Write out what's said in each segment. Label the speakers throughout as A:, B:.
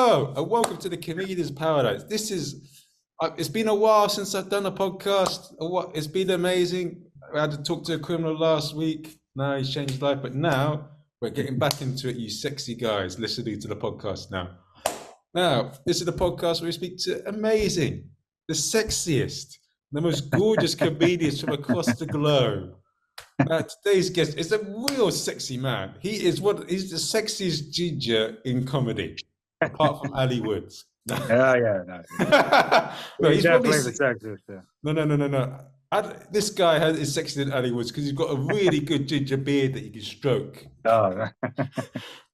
A: Hello, and welcome to the Comedian's Paradise. It's been a while since I've done a podcast. It's been amazing. I had to talk to a criminal last week. Now he's changed his life, but now we're getting back into it, you sexy guys listening to the podcast now. Now, this is the podcast where we speak to the sexiest, the most gorgeous comedians from across the globe. Today's guest is a real sexy man. He's the sexiest ginger in comedy, apart from Ali Woods.
B: No.
A: No, he's
B: definitely
A: probably
B: the sexiest. Yeah.
A: No. This guy is sexier than Ali Woods because he's got a really good ginger beard that you can stroke.
B: Oh.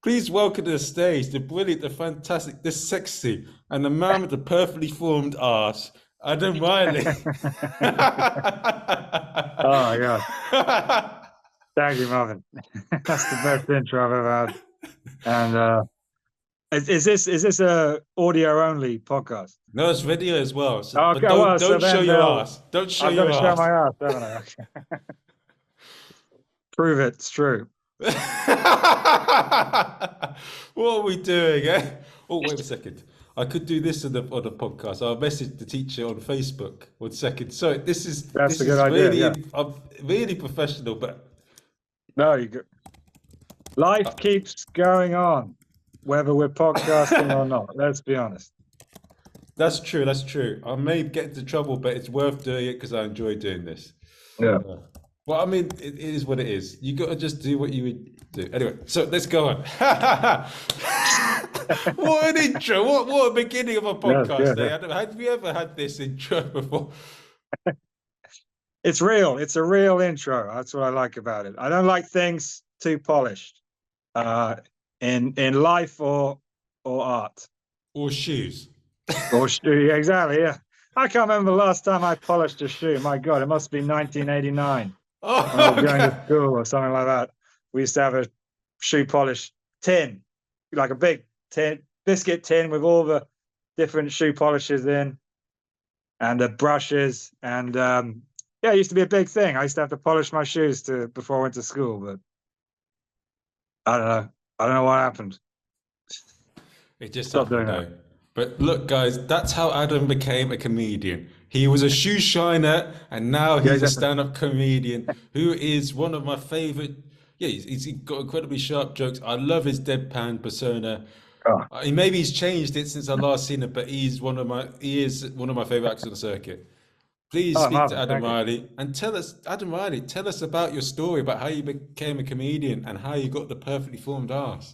A: Please welcome to the stage the brilliant, the fantastic, the sexy, and the man with the perfectly formed arse, Adam Riley.
B: Oh my God. Thank you, Marvin. That's the best intro I've ever had. And is this a audio only podcast?
A: No, it's video as well. So,
B: okay,
A: don't show your ass. Don't show your ass.
B: I've got to show my ass, haven't I? Prove it's true.
A: What are we doing? Oh, wait a second. I could do this on the podcast. I'll message the teacher on Facebook. 1 second. So that's a good idea. Really, yeah. I'm really professional, but
B: no, life keeps going on, whether we're podcasting or not. Let's be honest.
A: That's true. I may get into trouble, but it's worth doing it because I enjoy doing this.
B: Yeah.
A: Well, I mean, it is what it is. You got to just do what you would do. Anyway, so let's go on. What an intro! What a beginning of a podcast! Yeah. Have you ever had this intro before?
B: It's real. It's a real intro. That's what I like about it. I don't like things too polished, in life or art
A: or shoes.
B: Yeah, exactly. Yeah, I can't remember the last time I polished a shoe. My God, it must be 1989.
A: Oh,
B: when I was going to school or something like that. We used to have a shoe polish tin, like a big biscuit tin with all the different shoe polishes in, and the brushes, and it used to be a big thing. I used to have to polish my shoes before I went to school, but I don't know what happened.
A: It just happened though. But look, guys, that's how Adam became a comedian. He was a shoe shiner, and now he's a stand-up comedian who is one of my favorite. Yeah, he's got incredibly sharp jokes. I love his deadpan persona.
B: Oh.
A: Maybe he's changed it since I last seen it, but he is one of my favorite actors on the circuit. Please speak to Adam Riley and tell us about your story about how you became a comedian and how you got the perfectly formed arse.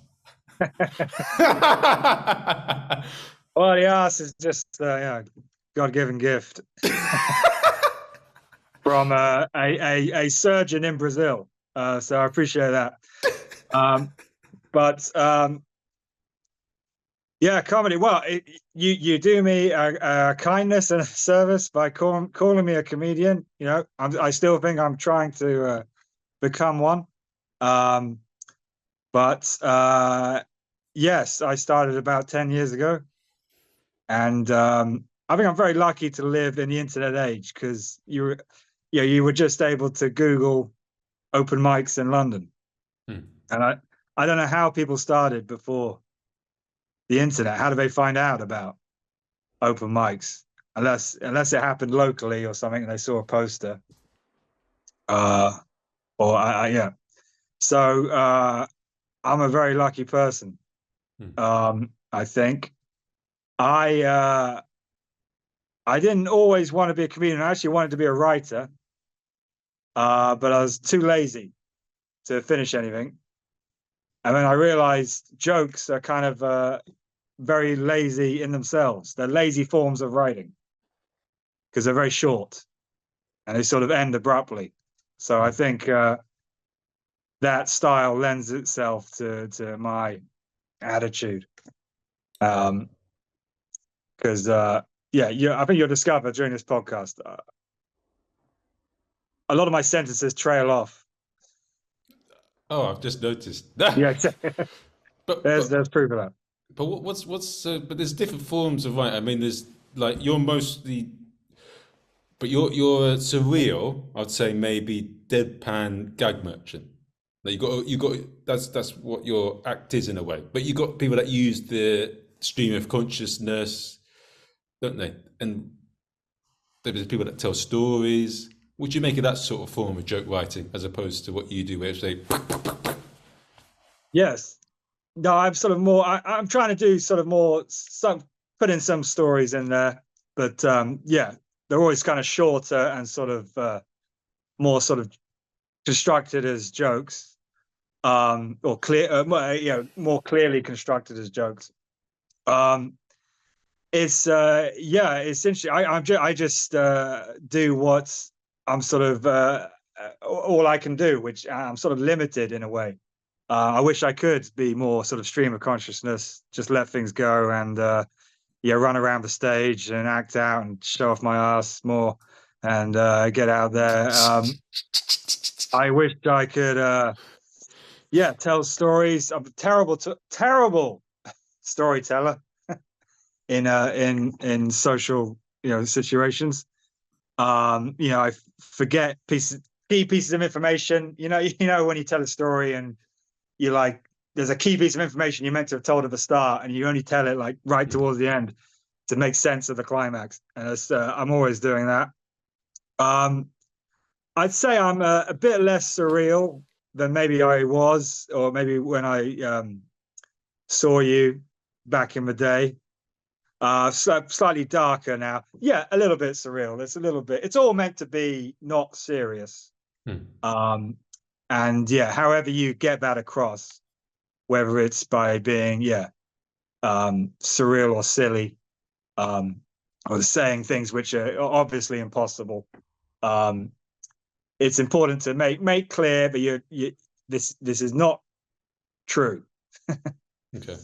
B: Well, the arse is just God-given gift from a surgeon in Brazil. So I appreciate that. Comedy. Well, you do me a kindness and a service by calling me a comedian. You know, I still think I'm trying to become one. Yes, I started about 10 years ago. And I think I'm very lucky to live in the internet age because you were just able to Google open mics in London. And I don't know how people started before the internet. How do they find out about open mics? Unless it happened locally or something and they saw a poster. So I'm a very lucky person. I think. I didn't always want to be a comedian. I actually wanted to be a writer, but I was too lazy to finish anything. And then I realized jokes are kind of very lazy in themselves. They're lazy forms of writing because they're very short and they sort of end abruptly. So I think that style lends itself to my attitude. Because I think you'll discover during this podcast a lot of my sentences trail off.
A: Oh, I've just noticed.
B: Yeah, but there's proof of that.
A: But but there's different forms of writing. I mean, there's like you're surreal. I'd say maybe deadpan gag merchant. Like you got that's what your act is in a way. But you got people that use the stream of consciousness, don't they? And there's people that tell stories. Would you make of that sort of form of joke writing as opposed to what you do, where it's like,
B: Yes. No, I'm sort of more. I'm trying to do sort of more put in some stories in there, but yeah, they're always kind of shorter and sort of more sort of constructed as jokes, or clear, more clearly constructed as jokes. It's yeah, essentially, I just do what I'm sort of all I can do, which I'm sort of limited in a way. I wish I could be more sort of stream of consciousness, just let things go and yeah, run around the stage and act out and show off my ass more and get out there. I wish I could yeah, tell stories. I'm a terrible storyteller in social situations. I forget key pieces of information. When you tell a story and you like there's a key piece of information you're meant to have told at the start and you only tell it like right towards the end to make sense of the climax, and I'm always doing that. I'd say I'm a bit less surreal than maybe I was, or maybe when I saw you back in the day. Slightly darker now. Yeah, a little bit surreal. It's all meant to be not serious. And yeah, however you get that across, whether it's by being surreal or silly, or saying things which are obviously impossible. It's important to make clear that this is not true.
A: okay.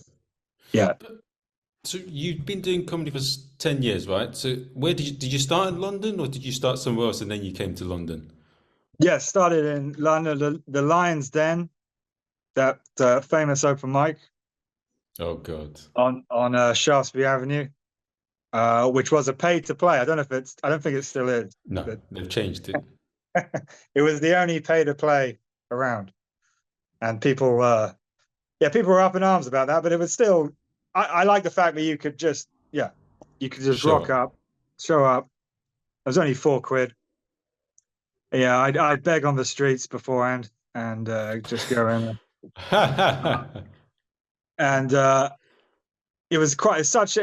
B: Yeah.
A: So you've been doing comedy for 10 years, right? So where did you start in London, or did you start somewhere else and then you came to London?
B: Yeah, started in London, the Lion's Den, that famous open mic.
A: Oh God.
B: On Shaftesbury Avenue, which was a pay to play. I don't think it still is.
A: No,
B: but
A: they've changed it.
B: it was the only pay to play around, and people were up in arms about that. But it was still, I like the fact that you could just rock up, show up. It was only £4. Yeah, I'd beg on the streets beforehand and just go in. And it was such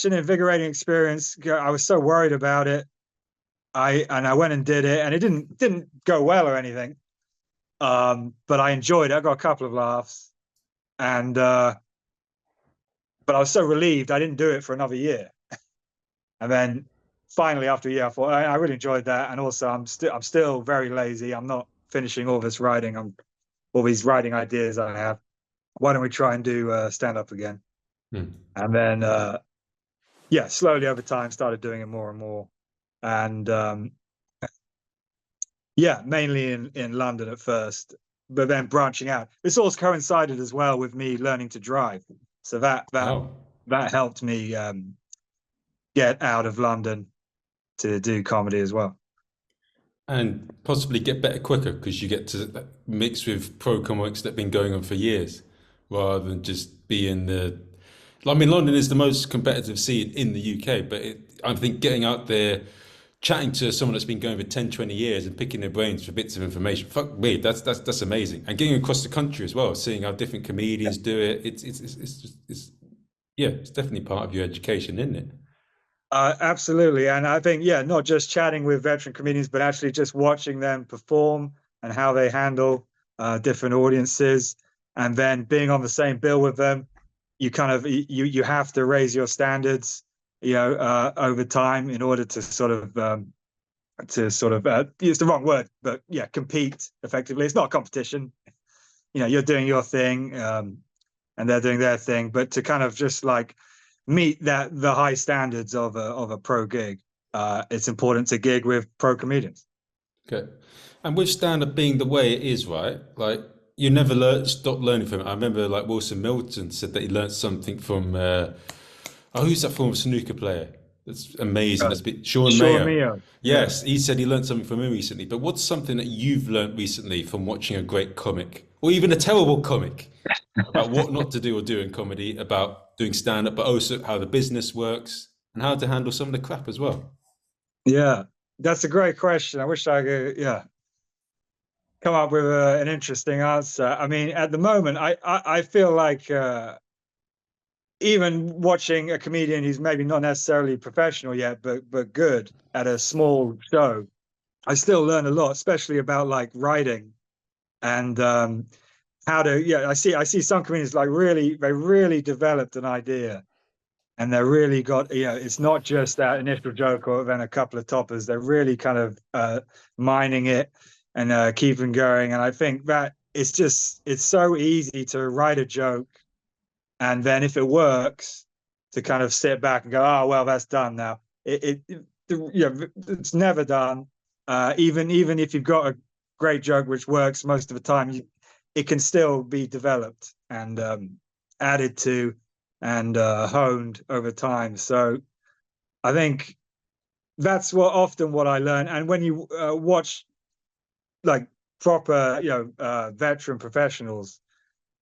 B: an invigorating experience. I was so worried about it. I went and did it, and it didn't go well or anything. But I enjoyed it. I got a couple of laughs, and but I was so relieved I didn't do it for another year. And then finally, after a year, I thought I really enjoyed that, and also I'm still very lazy. I'm not finishing all this writing. All these writing ideas I have. Why don't we try and do stand up again? And then slowly over time started doing it more and more, and mainly in London at first, but then branching out. This all coincided as well with me learning to drive, so that helped me get out of London to do comedy as well,
A: and possibly get better quicker because you get to mix with pro comics that have been going on for years, rather than just be in the. I mean, London is the most competitive scene in the UK, but I think getting out there, chatting to someone that's been going for 10, 20 years and picking their brains for bits of information, fuck me, that's amazing. And getting across the country as well, seeing how different comedians do it, it's definitely part of your education, isn't it?
B: Absolutely. And I think, not just chatting with veteran comedians, but actually just watching them perform and how they handle different audiences, and then being on the same bill with them. You kind of you have to raise your standards, over time in order to sort of it's the wrong word, but compete effectively. It's not a competition. You're doing your thing, and they're doing their thing, but to kind of just like meet the high standards of a pro gig, it's important to gig with pro comedians.
A: Okay. And with stand-up being the way it is, right? Like, you never stop learning from it. I remember like Wilson Milton said that he learned something from who's that former snooker player? That's amazing. That's Sean Mayo. Yes, he said he learned something from him recently. But what's something that you've learned recently from watching a great comic or even a terrible comic about what not to do or do in comedy, about doing stand-up, but also how the business works and how to handle some of the crap as well?
B: Yeah, that's a great question. I wish I could, yeah, come up with an interesting answer. I mean, at the moment, I feel like even watching a comedian who's maybe not necessarily professional yet, but good at a small show, I still learn a lot, especially about like writing and how to. Yeah, I see some comedians like they really developed an idea, and they're really got, it's not just that initial joke or then a couple of toppers. They're really kind of mining it and keeping going. And I think that it's so easy to write a joke, and then if it works, to kind of sit back and go, oh well, that's done now. It's never done. Even if you've got a great joke which works most of the time, it can still be developed and added to and honed over time. So I think that's what I learn. And when you watch like proper, veteran professionals,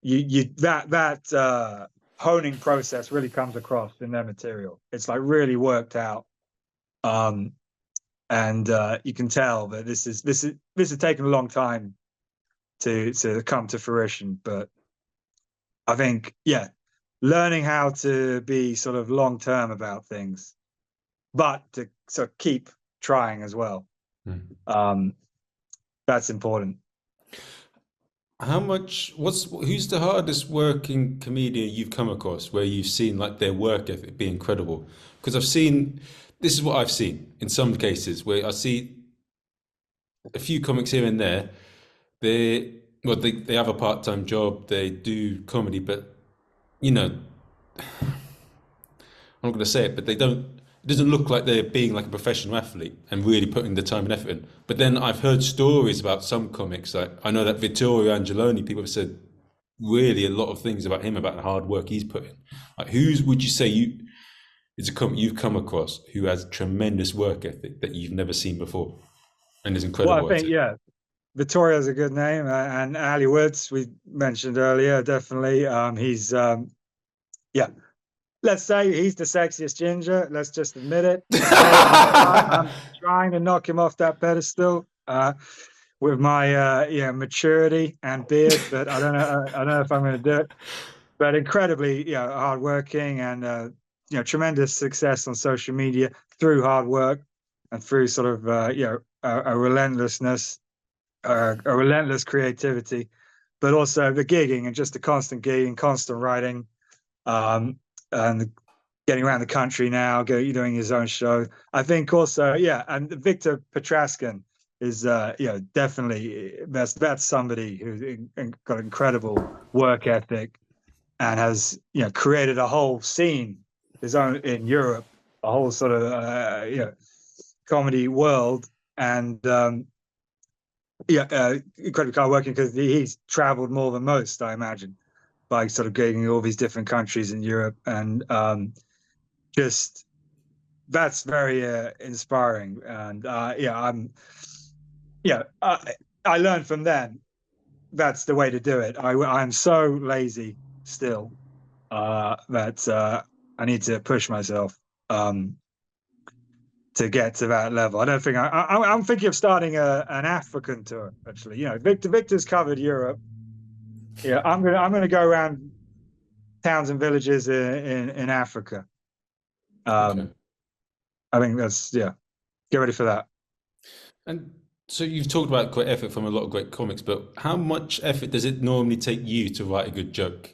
B: you that honing process really comes across in their material. It's like really worked out, and you can tell that this is taken a long time to come to fruition. But I think, yeah, learning how to be sort of long term about things, but to sort of keep trying as well. That's important.
A: Who's the hardest working comedian you've come across where you've seen like their work ethic be incredible? Because this is what I've seen in some cases where I see a few comics here and there. They have a part-time job, they do comedy, but you know, I'm not going to say it, but it doesn't look like they're being like a professional athlete and really putting the time and effort in. But then I've heard stories about some comics. Like I know that Vittorio Angeloni, people have said really a lot of things about him, about the hard work he's put in. Like would you say is a comic you've come across who has tremendous work ethic that you've never seen before and is incredible?
B: Well, I think, yeah, Vittorio's a good name, and Ali Woods we mentioned earlier, definitely. He's yeah, let's say he's the sexiest ginger. Let's just admit it. Okay? I'm trying to knock him off that pedestal with my maturity and beard, but I don't know. I don't know if I'm going to do it. But incredibly, hardworking and tremendous success on social media through hard work and through sort of a relentlessness, a relentless creativity, but also the gigging and just the constant gigging, constant writing. And getting around the country now, doing his own show. I think also, and Victor Petraskin is, definitely that's somebody who's got incredible work ethic and has, created a whole scene his own in Europe, a whole sort of, comedy world, and incredibly hardworking because he's traveled more than most, I imagine, by sort of getting all these different countries in Europe, and just that's very inspiring. And I learned from them. That's the way to do it. I'm so lazy still that I need to push myself to get to that level. I don't think I'm thinking of starting an African tour, actually. Victor's covered Europe. Yeah, I'm gonna go around towns and villages in Africa.
A: Okay.
B: I think that's, get ready for that.
A: And so you've talked about great effort from a lot of great comics, but how much effort does it normally take you to write a good joke?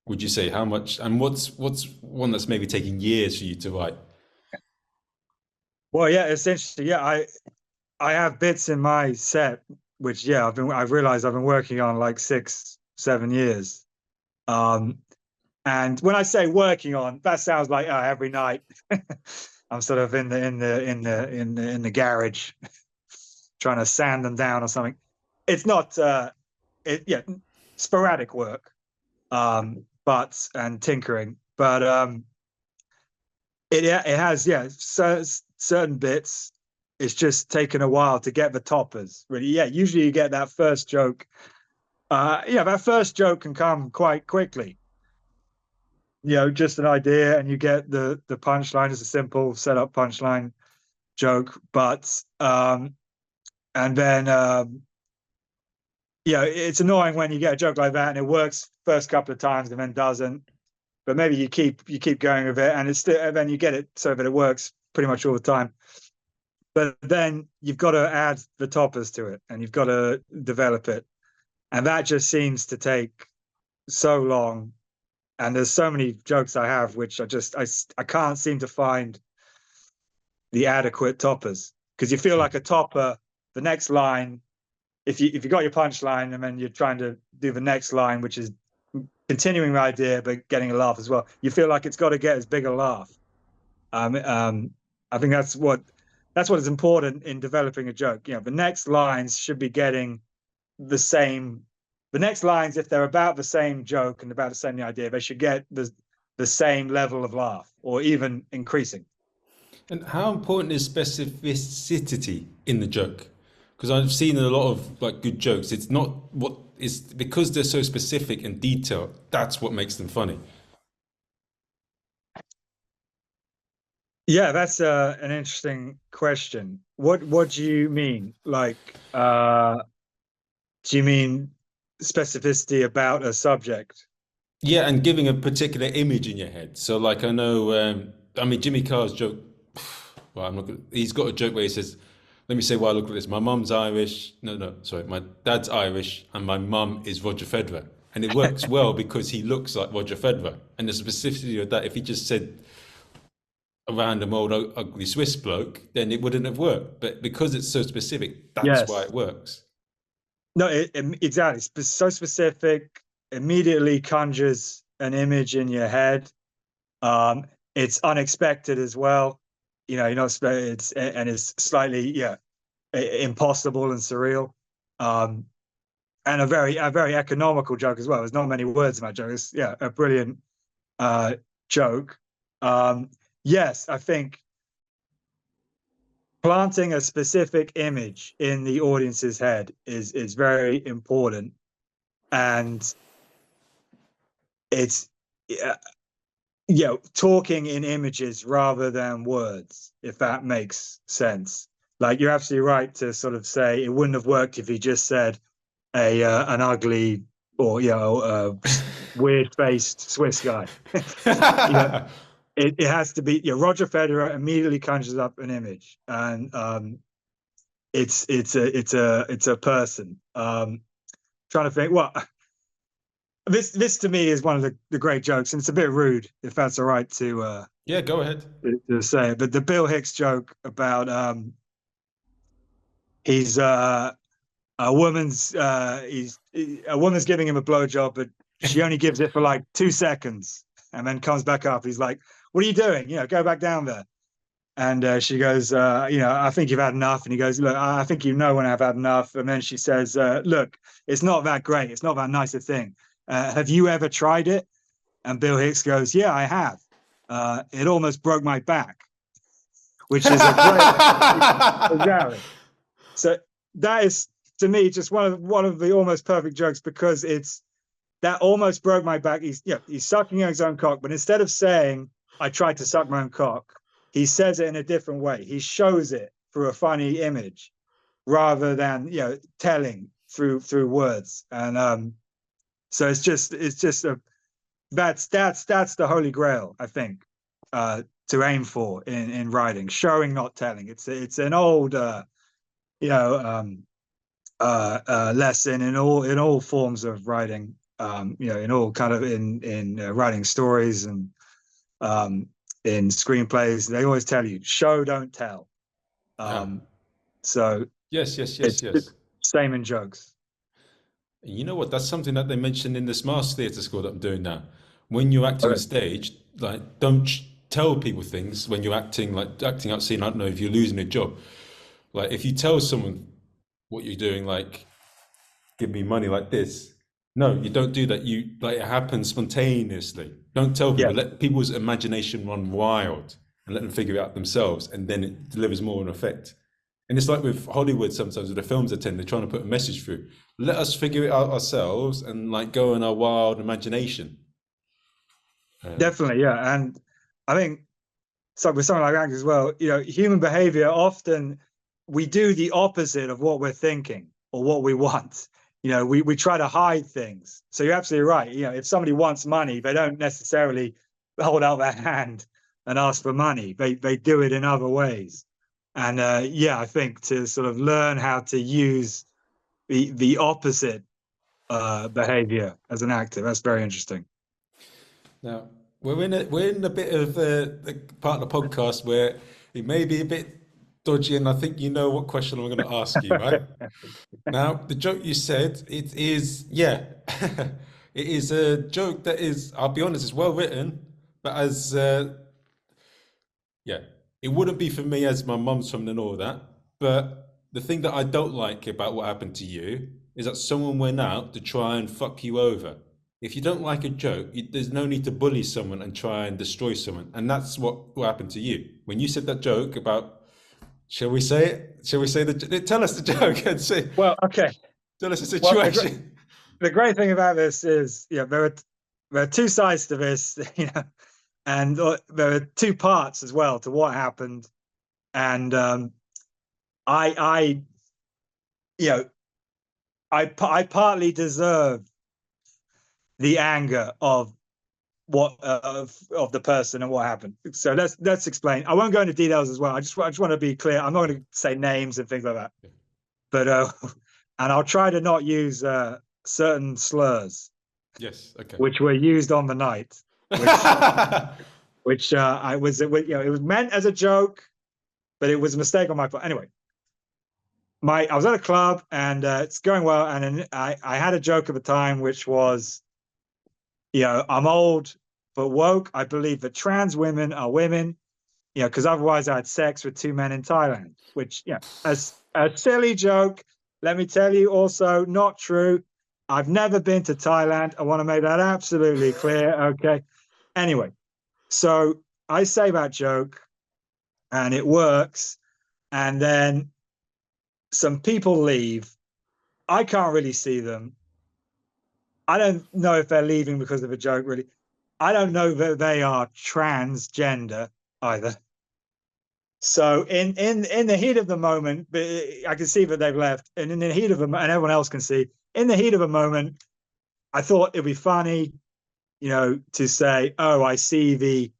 A: Would you say how much? And what's one that's maybe taking years for you to write?
B: Well, yeah, essentially, I have bits in my set which, I've realized I've been working on like 6-7 years. And when I say working on, that sounds like every night I'm sort of in the garage trying to sand them down or something. It's not sporadic work, and tinkering, but it has certain bits. It's just taken a while to get the toppers, really. Usually you get that first joke that first joke can come quite quickly. Just an idea, and you get the punchline is a simple setup punchline joke, but and then it's annoying when you get a joke like that and it works first couple of times and then doesn't. But maybe you keep going with it, and then you get it so that it works pretty much all the time. But then you've got to add the toppers to it, and you've got to develop it, and that just seems to take so long. And there's so many jokes I have which I can't seem to find the adequate toppers, because you feel like a topper, the next line, if you got your punchline and then you're trying to do the next line, which is continuing the idea but getting a laugh as well, you feel like it's got to get as big a laugh. I think that's what is important in developing a joke. The next lines should be getting the same. The next lines, if they're about the same joke and about the same idea, they should get the same level of laugh, or even increasing.
A: And how important is specificity in the joke? Because I've seen a lot of like good jokes. It's not what it's because they're so specific and detailed. That's what makes them funny.
B: Yeah, that's an interesting question. What do you mean? Like, do you mean specificity about a subject?
A: Yeah, and giving a particular image in your head. So, like, I know, Jimmy Carr's joke. Well, I'm not. He's got a joke where he says, "Let me say why I look like this. My mum's Irish. No, sorry. My dad's Irish, and my mum is Roger Federer." And it works well because he looks like Roger Federer. And the specificity of that, if he just said a random old ugly Swiss bloke, then it wouldn't have worked. But because it's so specific, that's why it works.
B: No, exactly. So specific, immediately conjures an image in your head. It's unexpected as well. You're not it's slightly impossible and surreal. And a very economical joke as well. There's not many words in that joke. It's a brilliant joke. Yes, I think planting a specific image in the audience's head is very important, and it's talking in images rather than words, if that makes sense. Like, you're absolutely right to sort of say it wouldn't have worked if he just said an ugly or weird-faced Swiss guy. It has to be Roger Federer immediately conjures up an image, and it's a person. Trying to think. Well, this to me is one of the great jokes, and it's a bit rude, if that's all right to
A: go ahead
B: to say it. But the Bill Hicks joke about he's a woman's giving him a blowjob, but she only gives it for like 2 seconds and then comes back up. He's like, "What are you doing? Go back down there." And she goes, "I think you've had enough." And he goes, "Look, I think you know when I've had enough." And then she says, "Look, it's not that great. It's not that nice a thing. Have you ever tried it?" And Bill Hicks goes, "Yeah, I have. It almost broke my back," which is a great exactly. So that is, to me, just one of the almost perfect jokes, because it's that almost broke my back. He's sucking on his own cock, but instead of saying "I tried to suck my own cock," he says it in a different way. He shows it through a funny image rather than telling through words. And so it's just that's the holy grail, I think, to aim for in writing: showing, not telling. It's an old lesson in all forms of writing. In all kind of in writing stories and in screenplays, they always tell you show, don't tell. So
A: yes.
B: Same in jokes.
A: You know what? That's something that they mentioned in this mass theatre school that I'm doing now. When you're acting on stage, like, don't tell people things when you're acting out scene. I don't know if you're losing a job. Like, if you tell someone what you're doing, like, "Give me money like this." No, you don't do that. It happens spontaneously. Don't tell people. Let people's imagination run wild and let them figure it out themselves, and then it delivers more in effect. And it's like with Hollywood sometimes with the films they tend, they're trying to put a message through. Let us figure it out ourselves and like go in our wild imagination.
B: Definitely, yeah. And I think so with something like acting as well, you know, human behavior, often we do the opposite of what we're thinking or what we want. You know, we try to hide things. So you're absolutely right. You know, if somebody wants money, they don't necessarily hold out their hand and ask for money. They do it in other ways. And yeah, I think to sort of learn how to use the opposite behavior as an actor, that's very interesting.
A: Now we're in a bit of the part of the podcast where it may be a bit dodgy, and I think you know what question I'm going to ask you, right? Now, the joke you said, it is, yeah, it is a joke that is, I'll be honest, it's well written, but as yeah, it wouldn't be for me as my mum's from and all that. But the thing that I don't like about what happened to you is that someone went out to try and fuck you over. If you don't like a joke, there's no need to bully someone and try and destroy someone. And that's what happened to you. When you said that joke about, shall we say it? Shall we say tell us the joke and say,
B: Well, okay.
A: tell us the
B: Well,
A: situation.
B: the great thing about this is, you know, there are two sides to this, you know, and there are two parts as well to what happened. And I, you know, I partly deserve the anger of what of the person and what happened. So let's explain. I won't go into details as well. I just want to be clear. I'm not going to say names and things like that. But and I'll try to not use certain slurs.
A: Yes. Okay.
B: Which were used on the night, which I was, you know, it was meant as a joke, but it was a mistake on my part. Anyway, I was at a club and it's going well, and I had a joke at the time, which was, you know, I'm old but woke. I believe that trans women are women, you know, because otherwise I had sex with two men in Thailand, which, you know, as a silly joke. Let me tell you, also not true. I've never been to Thailand. I want to make that absolutely clear. Okay. Anyway, so I say that joke and it works. And then some people leave. I can't really see them. I don't know if they're leaving because of a joke, really. I don't know that they are transgender either. So in the heat of the moment, I can see that they've left, and in the heat of them, and everyone else can see, in the heat of a moment, I thought it'd be funny, you know, to say, "Oh, I see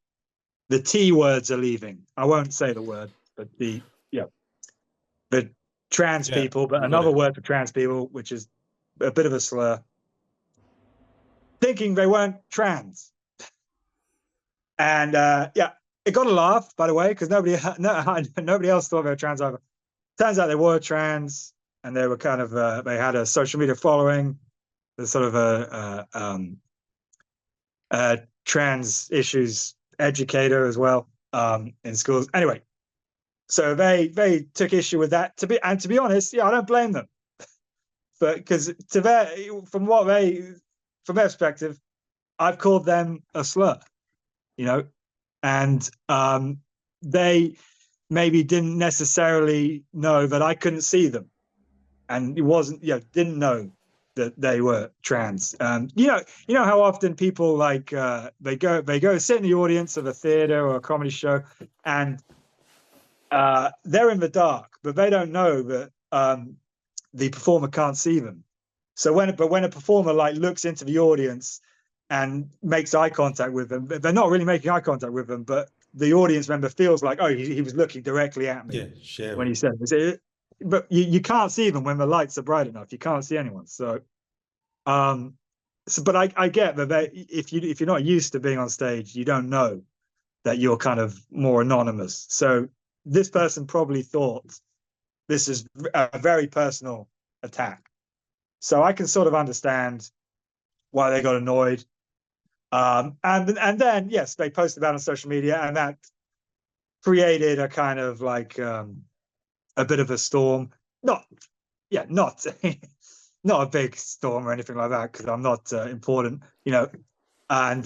B: the T words are leaving." I won't say the word, but the trans people, but another word for trans people, which is a bit of a slur, thinking they weren't trans. And yeah, it got a laugh, by the way, because nobody else thought they were trans either. Turns out they were trans, and they were kind of they had a social media following. There's sort of a trans issues educator as well in schools. Anyway, so they took issue with that. To be honest, yeah, I don't blame them, but because from their perspective, I've called them a slur, you know, and they maybe didn't necessarily know that I couldn't see them, and it wasn't, you know, didn't know that they were trans. You know how often people like they go sit in the audience of a theater or a comedy show, and they're in the dark, but they don't know that the performer can't see them. So when a performer like looks into the audience and makes eye contact with them, they're not really making eye contact with them, but the audience member feels like, oh, he was looking directly at me when he said it. But you can't see them when the lights are bright enough. You can't see anyone. So, but I get that if you're not used to being on stage, you don't know that you're kind of more anonymous. So this person probably thought this is a very personal attack. So I can sort of understand why they got annoyed. And then, yes, they posted that on social media, and that created a kind of like a bit of a storm. Not not a big storm or anything like that, because I'm not important, you know. And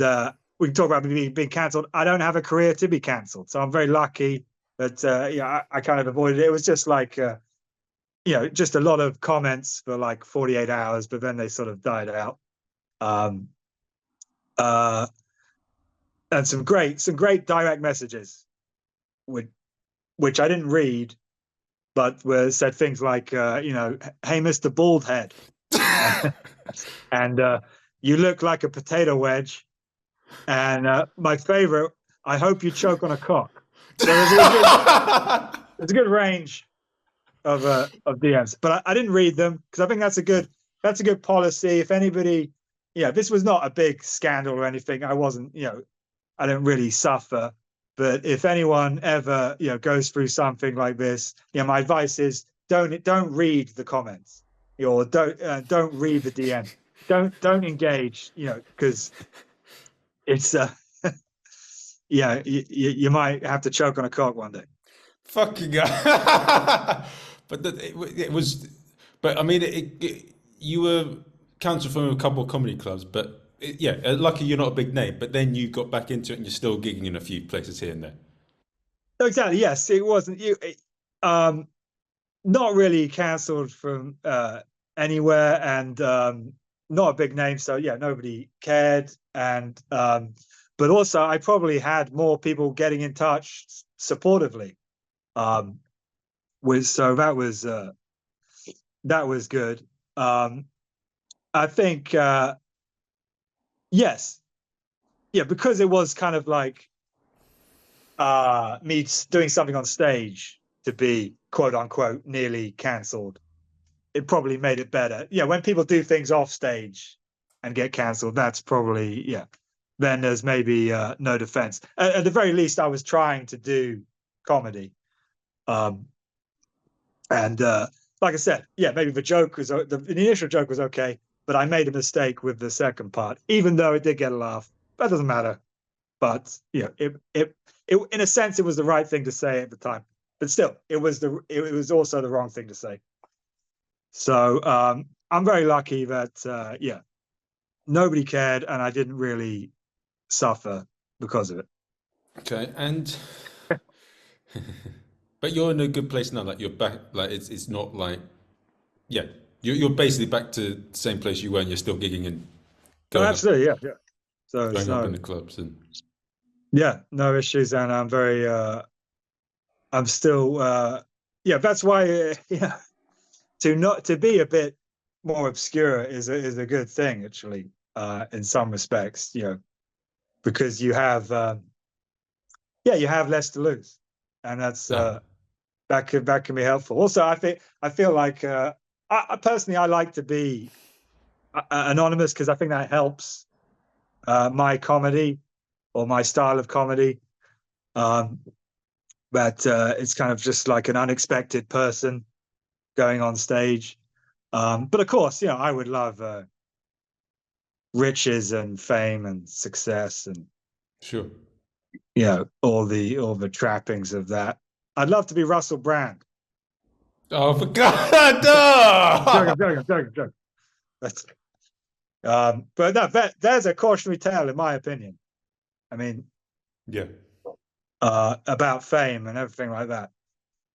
B: we can talk about being cancelled. I don't have a career to be cancelled, so I'm very lucky But yeah, I kind of avoided it. It was just like just a lot of comments for like 48 hours, but then they sort of died out. Um, uh, and some great direct messages, which I didn't read, but said things like, hey, Mr. Baldhead, and you look like a potato wedge. And my favorite, I hope you choke on a cock. So there's a good range of DMs, but I didn't read them because I think that's a good policy. If anybody, this was not a big scandal or anything. I wasn't, I don't really suffer. But if anyone ever, goes through something like this, my advice is don't read the comments, or don't read the DM, don't engage, because it's you might have to choke on a cock one day.
A: Fucking but it was, but I mean, you were cancelled from a couple of comedy clubs, but lucky you're not a big name. But then you got back into it, and you're still gigging in a few places here and there.
B: Exactly. Yes, it wasn't you. Not really cancelled from anywhere, and not a big name, so yeah, nobody cared. And but also, I probably had more people getting in touch supportively. So that was good. I think yes, because it was kind of like me doing something on stage to be quote unquote nearly cancelled. It probably made it better. When people do things off stage and get cancelled, that's probably then there's maybe no defense. At the very least, I was trying to do comedy. And like I said, maybe the joke was the initial joke was okay, but I made a mistake with the second part, even though it did get a laugh. That doesn't matter. But it in a sense, it was the right thing to say at the time. But still, it was also the wrong thing to say. So I'm very lucky that nobody cared, and I didn't really suffer because of it.
A: Okay, and but you're in a good place now. Like you're back. Like it's not like you're basically back to the same place you were, and you're still gigging and
B: No,
A: going up,
B: absolutely, yeah. So it's
A: going up in the clubs and
B: no issues, and I'm very I'm still that's why to be a bit more obscure is a good thing, actually, in some respects, because you have you have less to lose, and that's that can be helpful. Also, I feel like I personally I like to be anonymous because I think that helps my comedy or my style of comedy. But it's kind of just like an unexpected person going on stage. But of course, I would love riches and fame and success and
A: sure,
B: all the trappings of that. I'd love to be Russell Brand.
A: Oh, for God! No!
B: Joking. But no, there's a cautionary tale, in my opinion. I mean, about fame and everything like that.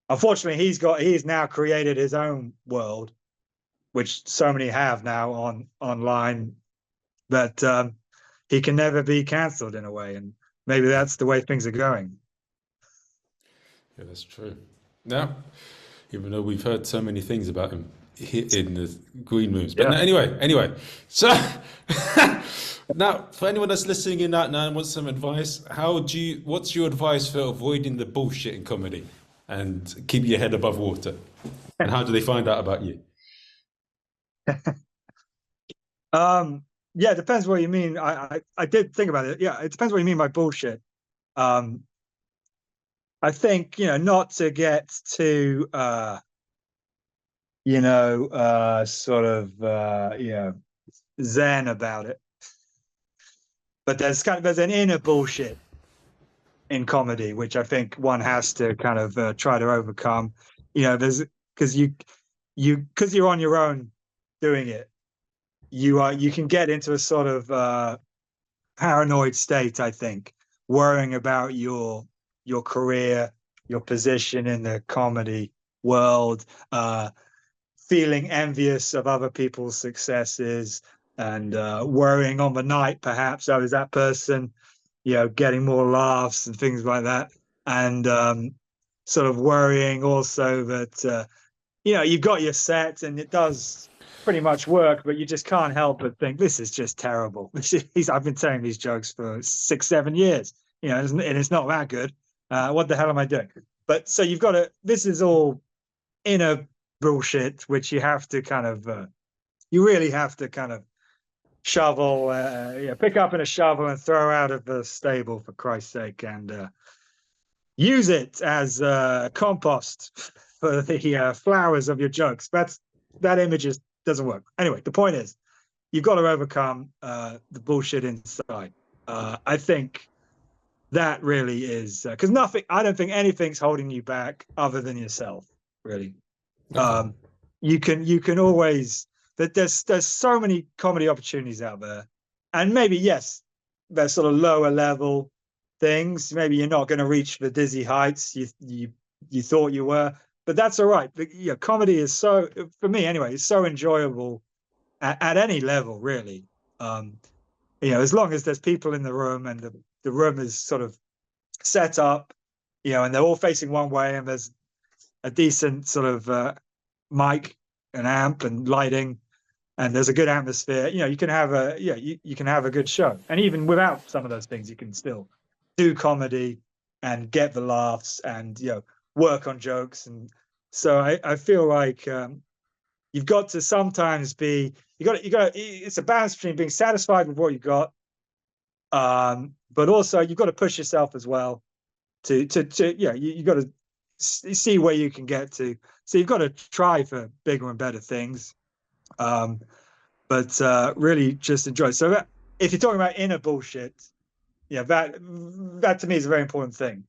B: Unfortunately, he's now created his own world, which so many have now online, that he can never be cancelled in a way, and maybe that's the way things are going.
A: Yeah, that's true. Now, even though we've heard so many things about him in the green rooms, but no, anyway. So now, for anyone that's listening in that now and wants some advice, what's your advice for avoiding the bullshit in comedy and keep your head above water? And how do they find out about you?
B: It depends what you mean. I did think about it. Yeah, it depends what you mean by bullshit. I think, not to get too sort of zen about it. But there's an inner bullshit in comedy, which I think one has to kind of try to overcome. There's because you're on your own doing it. You can get into a sort of paranoid state, I think, worrying about your career, your position in the comedy world, feeling envious of other people's successes, and worrying on the night, perhaps, oh, is that person, getting more laughs and things like that, and sort of worrying also that you've got your set and it does pretty much work, but you just can't help but think this is just terrible. I've been telling these jokes for 6-7 years, and it's not that good. What the hell am I doing? But so you've got to. This is all inner bullshit, which you have to kind of. You really have to kind of shovel, pick up in a shovel and throw out of the stable, for Christ's sake, and use it as compost for the flowers of your jokes. That image doesn't work. Anyway, the point is, you've got to overcome the bullshit inside. I think that really is because I don't think anything's holding you back other than yourself, really. Okay. You can always. There's so many comedy opportunities out there, and maybe yes, they're sort of lower level things. Maybe you're not going to reach the dizzy heights you thought you were, but that's all right. Comedy is for me anyway, it's so enjoyable at any level, really. As long as there's people in the room and the room is sort of set up, and they're all facing one way, and there's a decent sort of mic and amp and lighting, and there's a good atmosphere. You can have you can have a good show, and even without some of those things, you can still do comedy and get the laughs and work on jokes. And so I feel like you've got to sometimes it's a balance between being satisfied with what you got, but also you've got to push yourself as well you got to see where you can get to. So you've got to try for bigger and better things, but really just enjoy it. So if you're talking about inner bullshit, that to me is a very important thing.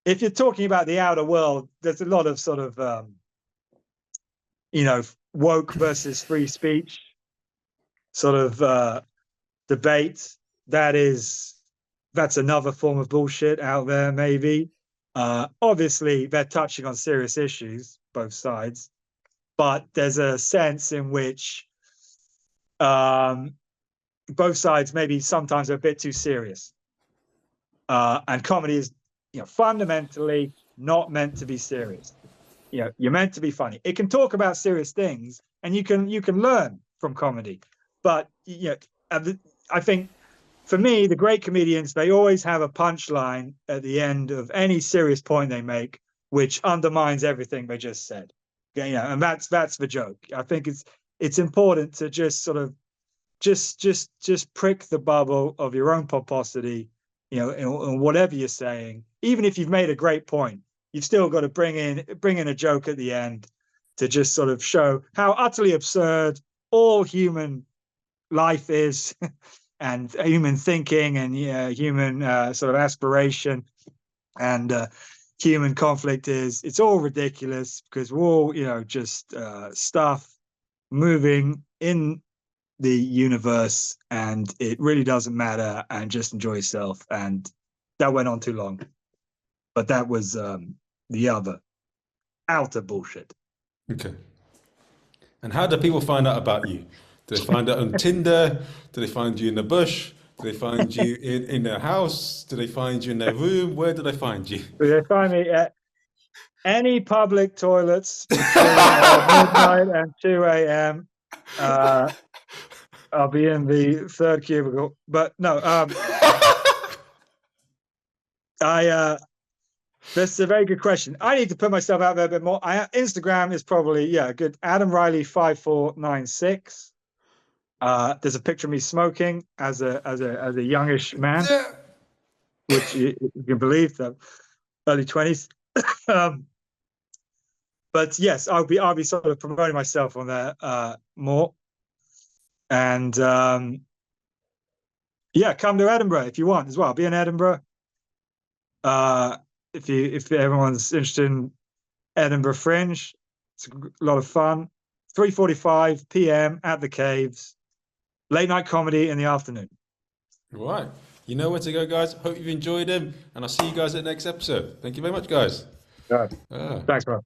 B: If you're talking about the outer world, there's a lot of sort of woke versus free speech sort of debate. That's another form of bullshit out there, maybe. Obviously, they're touching on serious issues, both sides, but there's a sense in which both sides maybe sometimes are a bit too serious. And comedy is, fundamentally not meant to be serious. You're meant to be funny. It can talk about serious things, and you can learn from comedy. But I think for me, the great comedians, they always have a punchline at the end of any serious point they make, which undermines everything they just said. And that's the joke. I think it's important to just sort of just prick the bubble of your own pomposity, in whatever you're saying. Even if you've made a great point, you've still got to bring in a joke at the end to just sort of show how utterly absurd all human life is, and human thinking, and human sort of aspiration, and human conflict is. It's all ridiculous because we're all just stuff moving in the universe, and it really doesn't matter, and just enjoy yourself. And that went on too long, but that was the other outer bullshit.
A: Okay. And how do people find out about you? Do they find out on Tinder? Do they find you in the bush? Do they find you in their house? Do they find you in their room? Where do they find you?
B: They find me at any public toilets between midnight and 2 a.m. I'll be in the third cubicle. But no, that's a very good question. I need to put myself out there a bit more. Instagram is probably good. Adam Riley 5496. There's a picture of me smoking as a youngish man, which you can believe, the early 20s. But yes, I'll be sort of promoting myself on there more. And come to Edinburgh if you want as well. I'll be in Edinburgh. If everyone's interested in Edinburgh Fringe, it's a lot of fun. 3:45 p.m. at the Caves. Late night comedy in the afternoon.
A: Right. You know where to go, guys. Hope you've enjoyed him, and I'll see you guys at the next episode. Thank you very much, guys.
B: Yeah.
A: Ah.
B: Thanks, bro.